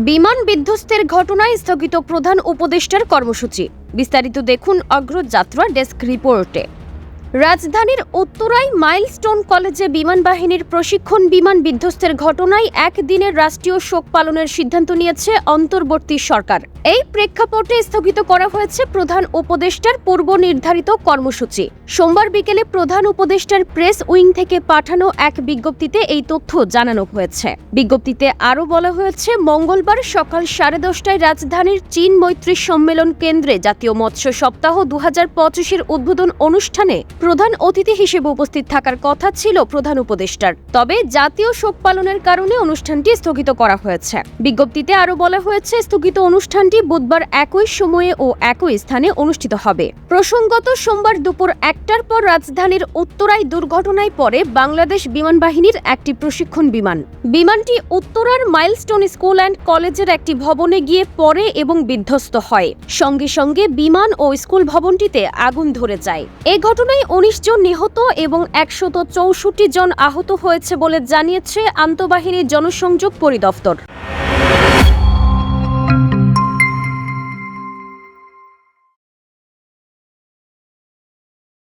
বিমান বিধ্বস্তের ঘটনায় স্থগিত প্রধান উপদেষ্টার কর্মসূচি। বিস্তারিত দেখুন অগ্রযাত্রা ডেস্ক রিপোর্টে। রাজধানীর উত্তরায় মাইলস্টোন কলেজে বিমান বাহিনীর প্রশিক্ষণ বিমান বিধ্বস্তের ঘটনায় একদিনের রাষ্ট্রীয় শোক পালনের সিদ্ধান্ত নিয়েছে অন্তর্বর্তী সরকার। এই প্রেক্ষাপটে স্থগিত করা হয়েছে প্রধান উপদেষ্টার পূর্ব নির্ধারিত কর্মসূচি। সোমবার বিকেলে প্রধান উপদেষ্টার প্রেস উইং থেকে পাঠানো এক বিজ্ঞপ্তিতে এই তথ্য জানানো হয়েছে। বিজ্ঞপ্তিতে আরও বলা হয়েছে, মঙ্গলবার সকাল 10:30টায় রাজধানীর চীন মৈত্রী সম্মেলন কেন্দ্রে জাতীয় মৎস্য সপ্তাহ 2025-এর উদ্বোধন অনুষ্ঠানে প্রধান অতিথি হিসেবে উপস্থিত থাকার কথা ছিল প্রধান উপদেষ্টার। তবে জাতীয় শোক পালনের কারণে অনুষ্ঠানটি স্থগিত করা হয়েছে। বিজ্ঞপ্তিতে আরও বলা হয়েছে, স্থগিত অনুষ্ঠানটি বুধবার একই সময়ে ও একই স্থানে অনুষ্ঠিত হবে। প্রসঙ্গত, সোমবার দুপুর 1টার পর রাজধানীর উত্তরায় দুর্ঘটনায় পড়ে বাংলাদেশ বিমান বাহিনীর একটি প্রশিক্ষণ বিমান। বিমানটি উত্তরার মাইলস্টোন স্কুল অ্যান্ড কলেজের একটি ভবনে গিয়ে পড়ে এবং বিধ্বস্ত হয়। সঙ্গে সঙ্গে বিমান ও স্কুল ভবনটিতে আগুন ধরে যায়। এই ঘটনায় 19 জন নিহত এবং 164 জন আহত হয়েছে বলে জানিয়েছে আন্তঃবাহিনী জনসংযোগ পরিদপ্তর।